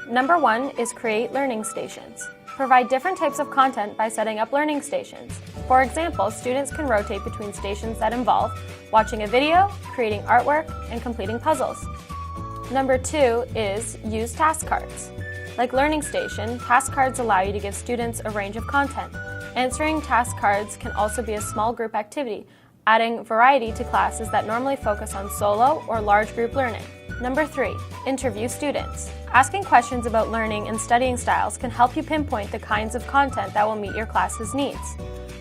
Number 1 is create learning stations. Provide different types of content by setting up learning stations. For example, students can rotate between stations that involve watching a video, creating artwork, and completing puzzles. Number 2 is use task cards. Like Learning Station, task cards allow you to give students a range of content. Answering task cards can also be a small group activity, adding variety to classes that normally focus on solo or large group learning. Number 3, interview students. Asking questions about learning and studying styles can help you pinpoint the kinds of content that will meet your class's needs.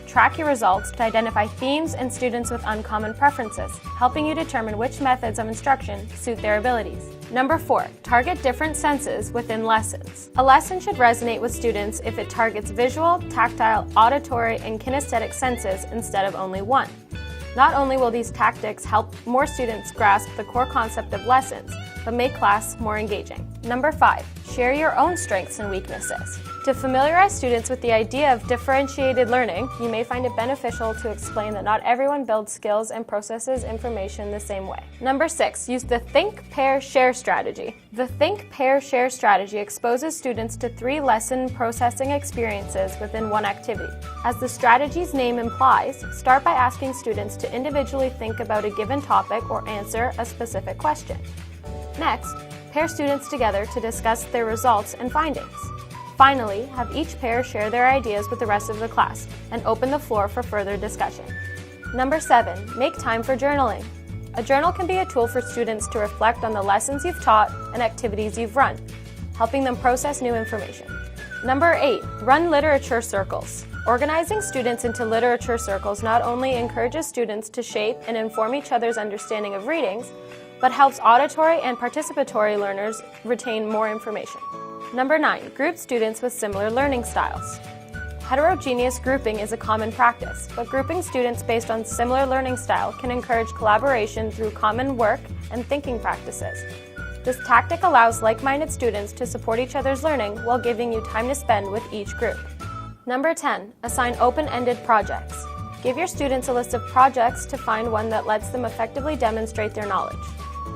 Track your results to identify themes and students with uncommon preferences, helping you determine which methods of instruction suit their abilities. Number 4, target different senses within lessons. A lesson should resonate with students if it targets visual, tactile, auditory, and kinesthetic senses instead of only one. Not only will these tactics help more students grasp the core concept of lessons, but make class more engaging. Number 5, share your own strengths and weaknesses. To familiarize students with the idea of differentiated learning, you may find it beneficial to explain that not everyone builds skills and processes information the same way. Number 6, use the Think, Pair, Share strategy. The Think, Pair, Share strategy exposes students to 3 lesson processing experiences within one activity. As the strategy's name implies, start by asking students to individually think about a given topic or answer a specific question. Next, pair students together to discuss their results and findings. Finally, have each pair share their ideas with the rest of the class and open the floor for further discussion. Number 7, make time for journaling. A journal can be a tool for students to reflect on the lessons you've taught and activities you've run, helping them process new information. Number 8, run literature circles. Organizing students into literature circles not only encourages students to shape and inform each other's understanding of readings, but helps auditory and participatory learners retain more information. Number 9, group students with similar learning styles. Heterogeneous grouping is a common practice, but grouping students based on similar learning style can encourage collaboration through common work and thinking practices. This tactic allows like-minded students to support each other's learning while giving you time to spend with each group. Number 10, assign open-ended projects. Give your students a list of projects to find one that lets them effectively demonstrate their knowledge.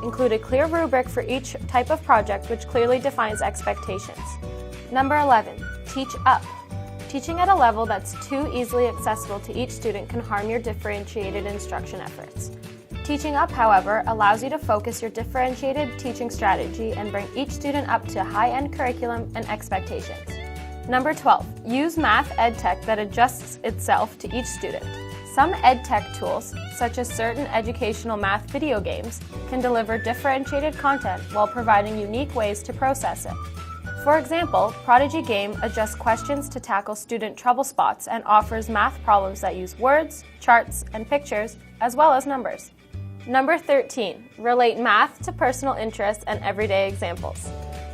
Include a clear rubric for each type of project which clearly defines expectations. Number 11, teach up. Teaching at a level that's too easily accessible to each student can harm your differentiated instruction efforts. Teaching up, however, allows you to focus your differentiated teaching strategy and bring each student up to high-end curriculum and expectations. Number 12, use math edtech that adjusts itself to each student. Some edtech tools, such as certain educational math video games, can deliver differentiated content while providing unique ways to process it. For example, ProdigyGame adjusts questions to tackle student trouble spots and offers math problems that use words, charts, and pictures, as well as numbers. Number 13, relate math to personal interests and everyday examples.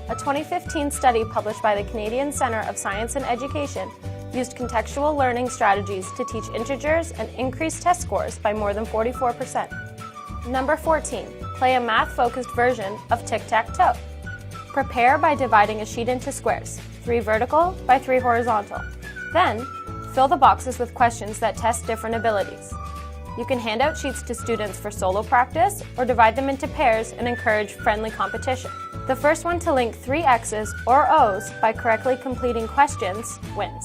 A 2015 study published by the Canadian Centre of Science and Education used contextual learning strategies to teach integers and increase test scores by more than 44%. Number 14, play a math-focused version of tic-tac-toe. Prepare by dividing a sheet into squares, 3 vertical by 3 horizontal. Then, fill the boxes with questions that test different abilities. You can hand out sheets to students for solo practice or divide them into pairs and encourage friendly competition. The first one to link 3 X's or O's by correctly completing questions wins.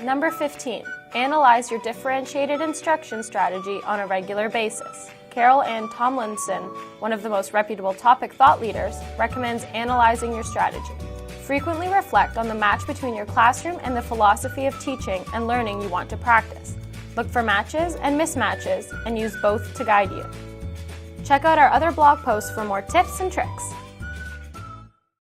Number 15, analyze your differentiated instruction strategy on a regular basis. Carol Ann Tomlinson, one of the most reputable topic thought leaders, recommends analyzing your strategy. Frequently reflect on the match between your classroom and the philosophy of teaching and learning you want to practice. Look for matches and mismatches and use both to guide you. Check out our other blog posts for more tips and tricks.